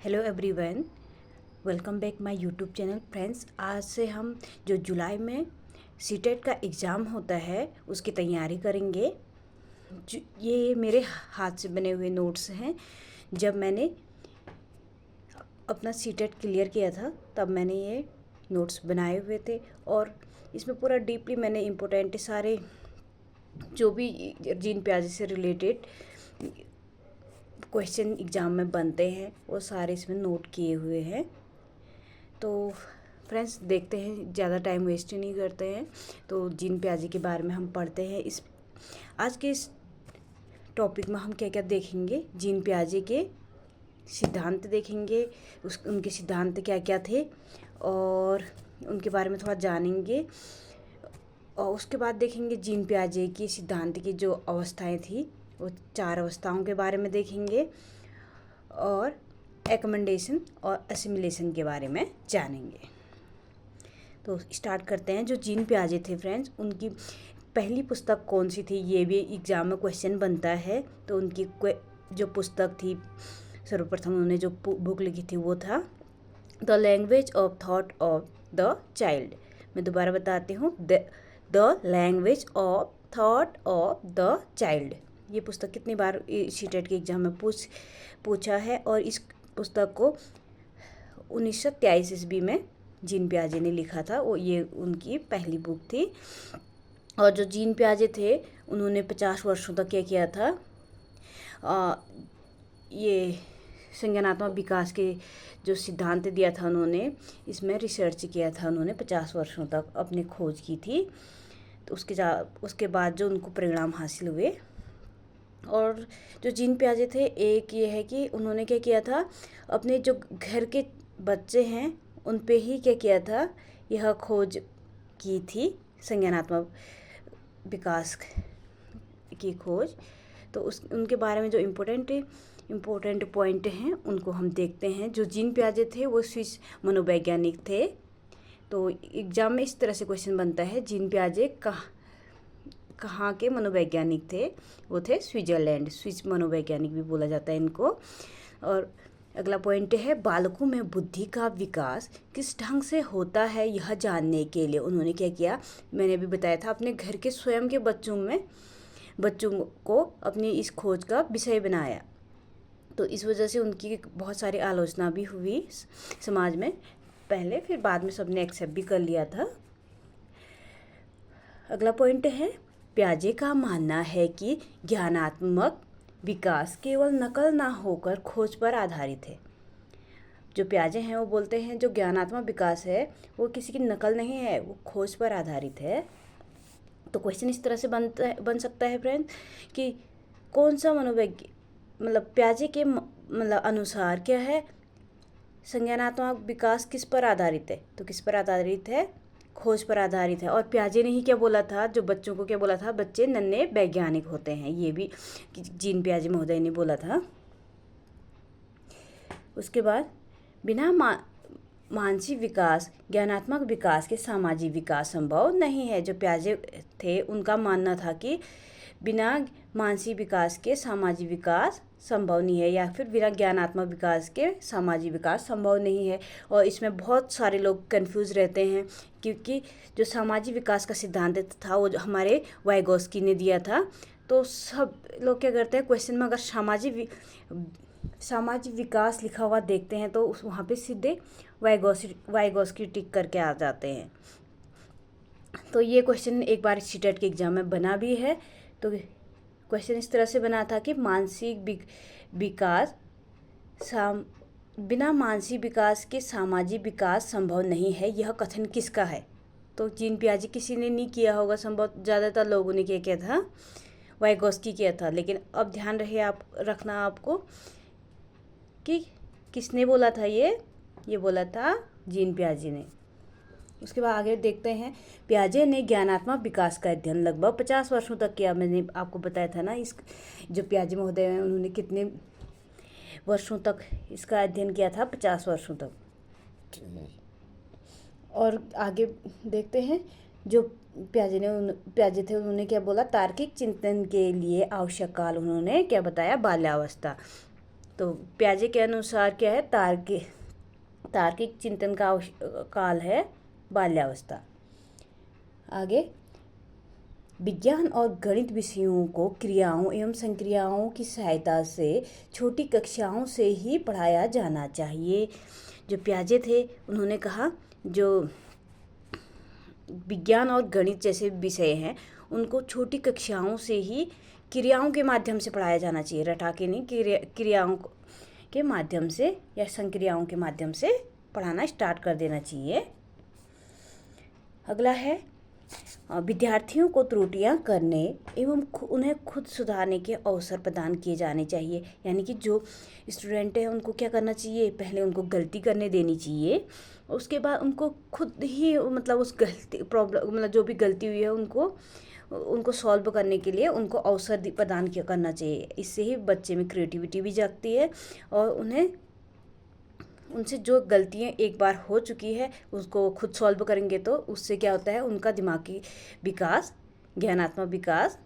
Hello everyone, welcome back my YouTube channel. Friends, आज से हम जो जुलाई में सीटेट का एग्ज़ाम होता है उसकी तैयारी करेंगे। ये मेरे हाथ से बने हुए नोट्स हैं। जब मैंने अपना सीटेट क्लियर किया था तब मैंने ये नोट्स बनाए हुए थे और इसमें पूरा डीपली मैंने इम्पोर्टेंट सारे जो भी जीन प्याजे से रिलेटेड क्वेश्चन एग्ज़ाम में बनते हैं वो सारे इसमें नोट किए हुए हैं। तो फ्रेंड्स, देखते हैं, ज़्यादा टाइम वेस्ट नहीं करते हैं। तो जीन प्याजे के बारे में हम पढ़ते हैं। आज के इस टॉपिक में हम क्या क्या देखेंगे। जीन प्याजे के सिद्धांत देखेंगे, उनके सिद्धांत क्या क्या थे और उनके बारे में थोड़ा जानेंगे। और उसके बाद देखेंगे जीन प्याजे की सिद्धांत की जो अवस्थाएं थी वो 4 अवस्थाओं के बारे में देखेंगे और एकमेंडेशन और असिमिलेशन के बारे में जानेंगे। तो स्टार्ट करते हैं। जो जीन प्याजे थे फ्रेंड्स, उनकी पहली पुस्तक कौन सी थी, ये भी एग्ज़ाम में क्वेश्चन बनता है। तो उनकी जो पुस्तक थी, सर्वप्रथम उन्होंने जो बुक लिखी थी वो था the language of thought of the child. मैं दोबारा बताती हूँ, the language of thought of the child. ये पुस्तक कितनी बार सीटेट के एग्ज़ाम में पूछा है और इस पुस्तक को 1923 ईस्वी में जीन प्याजे ने लिखा था। वो ये उनकी पहली बुक थी। और जो जीन प्याजे थे उन्होंने 50 वर्षों तक क्या किया था, ये संज्ञानात्मक विकास के जो सिद्धांत दिया था उन्होंने इसमें रिसर्च किया था। उन्होंने 50 वर्षों तक अपनी खोज की थी। तो उसके बाद जो उनको परिणाम हासिल हुए। और जो जीन प्याजे थे, एक ये है कि उन्होंने क्या किया था, अपने जो घर के बच्चे हैं उन पे ही क्या किया था, यह खोज की थी, संज्ञानात्मक विकास की खोज। तो उनके बारे में जो इम्पोर्टेंट पॉइंट हैं उनको हम देखते हैं। जो जीन प्याजे थे वो स्विस मनोवैज्ञानिक थे। तो एग्ज़ाम में इस तरह से क्वेश्चन बनता है, जीन प्याजे कहाँ के मनोवैज्ञानिक थे। वो थे स्विट्ज़रलैंड, स्विस मनोवैज्ञानिक भी बोला जाता है इनको। और अगला पॉइंट है, बालकों में बुद्धि का विकास किस ढंग से होता है यह जानने के लिए उन्होंने क्या किया, मैंने भी बताया था, अपने घर के स्वयं के बच्चों को अपनी इस खोज का विषय बनाया। तो इस वजह से उनकी बहुत सारी आलोचना भी हुई समाज में पहले, फिर बाद में सबने एक्सेप्ट भी कर लिया था। अगला पॉइंट है, प्याजे का मानना है कि ज्ञानात्मक विकास केवल नकल ना होकर खोज पर आधारित है। जो प्याजे हैं वो बोलते हैं जो ज्ञानात्मक विकास है वो किसी की नकल नहीं है, वो खोज पर आधारित है। तो क्वेश्चन इस तरह से बन सकता है फ्रेंड कि कौन सा मतलब प्याजे के मतलब अनुसार क्या है, संज्ञानात्मक विकास किस पर आधारित है, तो किस पर आधारित है, खोज पर आधारित है। और प्याजे ने ही क्या बोला था, जो बच्चों को क्या बोला था, बच्चे नन्हे वैज्ञानिक होते हैं, ये भी जीन प्याजे महोदय ने बोला था। उसके बाद बिना मानसिक विकास, ज्ञानात्मक विकास के सामाजिक विकास संभव नहीं है। जो प्याजे थे उनका मानना था कि बिना मानसिक विकास के सामाजिक विकास संभव नहीं है, या फिर बिना ज्ञानात्मक विकास के सामाजिक विकास संभव नहीं है। और इसमें बहुत सारे लोग कंफ्यूज रहते हैं क्योंकि जो सामाजिक विकास का सिद्धांत था वो हमारे वाइगोस्की ने दिया था। तो सब लोग क्या करते हैं, क्वेश्चन में अगर सामाजिक विकास लिखा हुआ देखते हैं तो वहाँ पे सीधे वाइगोस्की टिक करके आ जाते हैं। तो ये क्वेश्चन एक बार सीटेट के एग्ज़ाम में बना भी है। तो क्वेश्चन इस तरह से बना था कि बिना मानसिक विकास के सामाजिक विकास संभव नहीं है, यह कथन किसका है। तो जीन प्याजे किसी ने नहीं किया होगा, संभव ज़्यादातर लोगों ने क्या किया था, वाइगोस्की किया था। लेकिन अब ध्यान रखना आपको कि किसने बोला था, ये बोला था जीन प्याजे ने। उसके बाद आगे देखते हैं, प्याजे ने ज्ञानात्मक विकास का अध्ययन लगभग 50 वर्षों तक किया। मैंने आपको बताया था ना, इस जो प्याजे महोदय हैं उन्होंने कितने वर्षों तक इसका अध्ययन किया था, 50 वर्षों तक। और आगे देखते हैं, जो प्याजे थे उन्होंने क्या बोला, तार्किक चिंतन के लिए आवश्यक काल उन्होंने क्या बताया, बाल्यावस्था। तो पियाजे के अनुसार क्या है, तार्किक चिंतन का काल है बाल्यावस्था। आगे, विज्ञान और गणित विषयों को क्रियाओं एवं संक्रियाओं की सहायता से छोटी कक्षाओं से ही पढ़ाया जाना चाहिए। जो पियाजे थे उन्होंने कहा जो विज्ञान और गणित जैसे विषय हैं उनको छोटी कक्षाओं से ही क्रियाओं के माध्यम से पढ़ाया जाना चाहिए, रटा के नहीं, क्रियाओं के माध्यम से या संक्रियाओं के माध्यम से पढ़ाना स्टार्ट कर देना चाहिए। अगला है, विद्यार्थियों को त्रुटियां करने एवं उन्हें खुद सुधारने के अवसर प्रदान किए जाने चाहिए। यानी कि जो स्टूडेंट है उनको क्या करना चाहिए, पहले उनको गलती करने देनी चाहिए, उसके बाद उनको खुद ही मतलब उस गलती प्रॉब्लम मतलब जो भी गलती हुई है उनको सॉल्व करने के लिए उनको अवसर प्रदान करना चाहिए। इससे ही बच्चे में क्रिएटिविटी भी जागती है और उनसे जो गलतियाँ एक बार हो चुकी है उसको खुद सॉल्व करेंगे तो उससे क्या होता है, उनका दिमागी विकास, ज्ञानात्मक विकास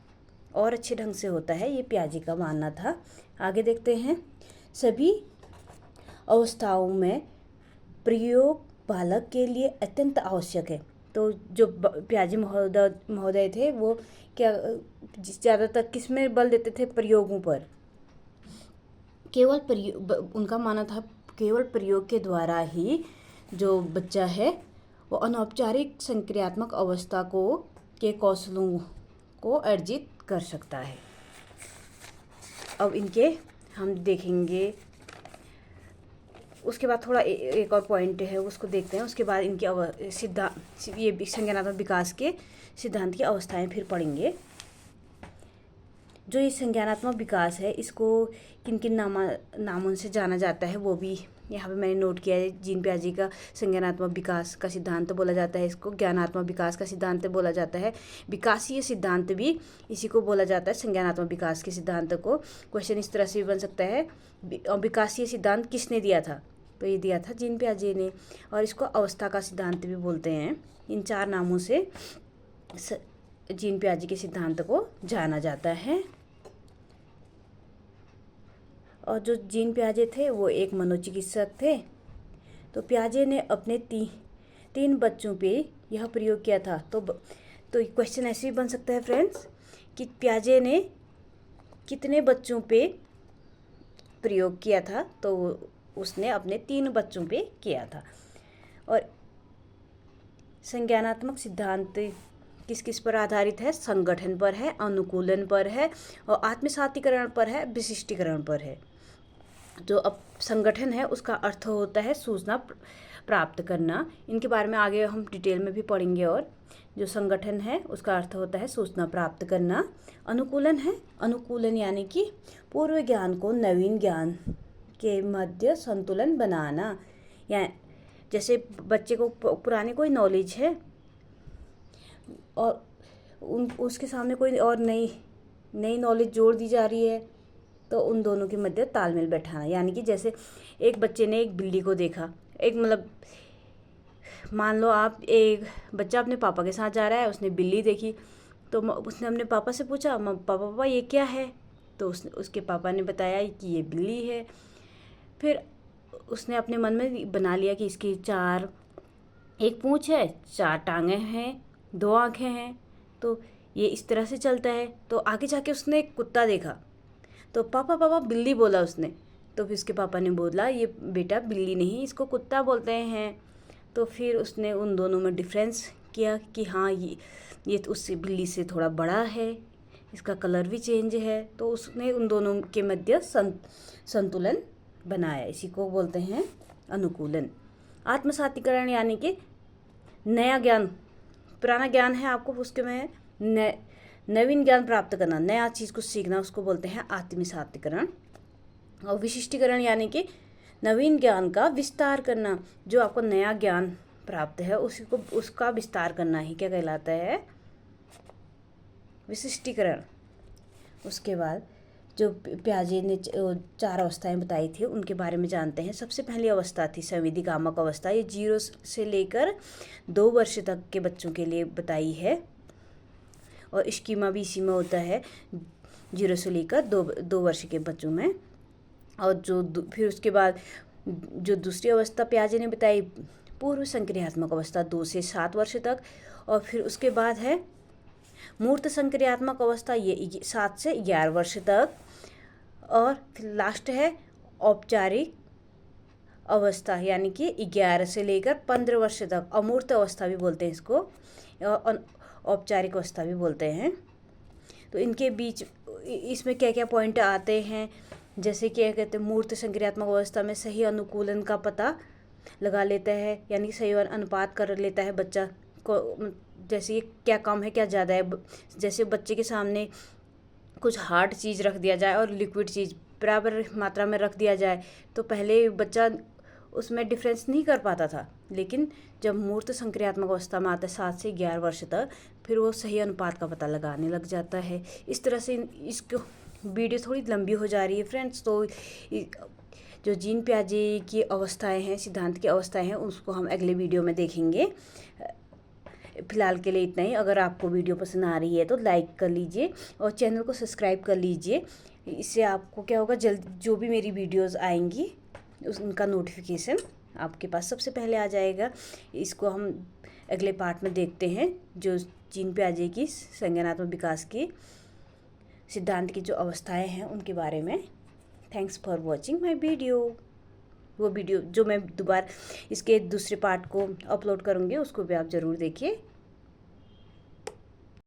और अच्छे ढंग से होता है। ये पियाजे का मानना था। आगे देखते हैं, सभी अवस्थाओं में प्रयोग बालक के लिए अत्यंत आवश्यक है। तो जो पियाजे महोदय थे वो क्या ज़्यादातर किस में बल देते थे, प्रयोगों पर। केवल उनका मानना था केवल प्रयोग के द्वारा ही जो बच्चा है वो अनौपचारिक संक्रियात्मक अवस्था के कौशलों को अर्जित कर सकता है। अब इनके हम देखेंगे, उसके बाद थोड़ा एक और पॉइंट है उसको देखते हैं। उसके बाद इनके ये संज्ञानात्मक विकास के सिद्धांत की अवस्थाएं फिर पढ़ेंगे। जो ये संज्ञानात्मक विकास है इसको किन किन नामों से जाना जाता है वो भी यहाँ पे मैंने नोट किया है। जीन पियाजे का संज्ञानात्मक विकास का सिद्धांत बोला जाता है, इसको ज्ञानात्मक विकास का सिद्धांत बोला जाता है, विकासीय सिद्धांत भी इसी को बोला जाता है, संज्ञानात्मक विकास के सिद्धांत को। क्वेश्चन इस तरह से भी बन सकता है, विकासीय सिद्धांत किसने दिया था, तो ये दिया था जीन पियाजे ने, और इसको अवस्था का सिद्धांत भी बोलते हैं। इन 4 नामों से जीन पियाजे के सिद्धांत को जाना जाता है। और जो जीन पियाजे थे वो एक मनोचिकित्सक थे। तो पियाजे ने अपने 3 बच्चों पे यह प्रयोग किया था। तो क्वेश्चन ऐसे भी बन सकता है फ्रेंड्स कि पियाजे ने कितने बच्चों पे प्रयोग किया था, तो उसने अपने 3 बच्चों पे किया था। और संज्ञानात्मक सिद्धांत किस किस पर आधारित है, संगठन पर है, अनुकूलन पर है और आत्मसातीकरण पर है, विशिष्टीकरण पर है। जो अब संगठन है उसका अर्थ होता है सूचना प्राप्त करना। इनके बारे में आगे हम डिटेल में भी पढ़ेंगे। और जो संगठन है उसका अर्थ होता है सूचना प्राप्त करना। अनुकूलन है, अनुकूलन यानी कि पूर्व ज्ञान को नवीन ज्ञान के मध्य संतुलन बनाना। या जैसे बच्चे को पुराने कोई नॉलेज है और उसके सामने कोई और नई नॉलेज जोड़ दी जा रही है, तो उन दोनों के मध्य तालमेल बैठाना। यानी कि जैसे एक बच्चे ने एक बिल्ली को देखा, एक मतलब मान लो आप एक बच्चा अपने पापा के साथ जा रहा है, उसने बिल्ली देखी तो उसने अपने पापा से पूछा, पापा ये क्या है, तो उसके पापा ने बताया कि ये बिल्ली है। फिर उसने अपने मन में बना लिया कि इसकी 4 एक पूँछ है, 4 टांगें हैं, 2 आँखें हैं, तो ये इस तरह से चलता है। तो आगे जाके उसने एक कुत्ता देखा, तो पापा बिल्ली बोला उसने, तो फिर उसके पापा ने बोला ये बेटा बिल्ली नहीं, इसको कुत्ता बोलते हैं। तो फिर उसने उन दोनों में डिफरेंस किया कि हाँ ये तो उससे बिल्ली से थोड़ा बड़ा है, इसका कलर भी चेंज है, तो उसने उन दोनों के मध्य संतुलन बनाया। इसी को बोलते हैं अनुकूलन। आत्मसातीकरण यानी कि नया ज्ञान, पुराना ज्ञान है आपको उसके में नवीन ज्ञान प्राप्त करना, नया चीज़ को सीखना, उसको बोलते हैं आत्मसातीकरण। और विशिष्टीकरण यानी कि नवीन ज्ञान का विस्तार करना। जो आपको नया ज्ञान प्राप्त है उसका विस्तार करना ही क्या कहलाता है, विशिष्टीकरण। उसके बाद जो पियाजे ने 4 अवस्थाएं बताई थी उनके बारे में जानते हैं। सबसे पहली अवस्था थी संवेदीकामक अवस्था। ये 0 से लेकर 2 वर्ष तक के बच्चों के लिए बताई है। और स्कीमा भी इसी में होता है, 0 से लेकर 2 वर्ष के बच्चों में। और फिर उसके बाद जो दूसरी अवस्था प्याजे ने बताई, पूर्व संक्रियात्मक अवस्था 2 से 7 वर्ष तक। और फिर उसके बाद है मूर्त संक्रियात्मक अवस्था, ये 7 से 11 वर्ष तक। और फिर लास्ट है औपचारिक अवस्था, यानी कि 11 से लेकर 15 वर्ष तक। अमूर्त अवस्था भी बोलते हैं इसको, और औपचारिक अवस्था भी बोलते हैं। तो इनके बीच इसमें क्या क्या पॉइंट आते हैं, जैसे क्या कहते हैं, मूर्त संक्रियात्मक अवस्था में सही अनुकूलन का पता लगा लेता है, यानी सही अनुपात कर लेता है बच्चा को, जैसे क्या कम है क्या ज़्यादा है। जैसे बच्चे के सामने कुछ हार्ड चीज़ रख दिया जाए और लिक्विड चीज़ बराबर मात्रा में रख दिया जाए, तो पहले बच्चा उसमें डिफरेंस नहीं कर पाता था, लेकिन जब मूर्त संक्रियात्मक अवस्था में आता है 7 से 11 वर्ष तक, फिर वो सही अनुपात का पता लगाने लग जाता है। इस तरह से इसको वीडियो थोड़ी लंबी हो जा रही है फ्रेंड्स, तो जो जीन प्याजे की अवस्थाएं हैं, सिद्धांत की अवस्थाएं हैं, उसको हम अगले वीडियो में देखेंगे। फ़िलहाल के लिए इतना ही। अगर आपको वीडियो पसंद आ रही है तो लाइक कर लीजिए और चैनल को सब्सक्राइब कर लीजिए। इससे आपको क्या होगा, जल्द जो भी मेरी वीडियोस आएंगी उनका नोटिफिकेशन आपके पास सबसे पहले आ जाएगा। इसको हम अगले पार्ट में देखते हैं, जो जीन प्याजे की संज्ञानात्मक विकास की सिद्धांत की जो अवस्थाएं हैं उनके बारे में। Thanks for watching my video. वो वीडियो जो मैं दोबारा इसके दूसरे पार्ट को अपलोड करूँगी, उसको भी आप ज़रूर देखिए।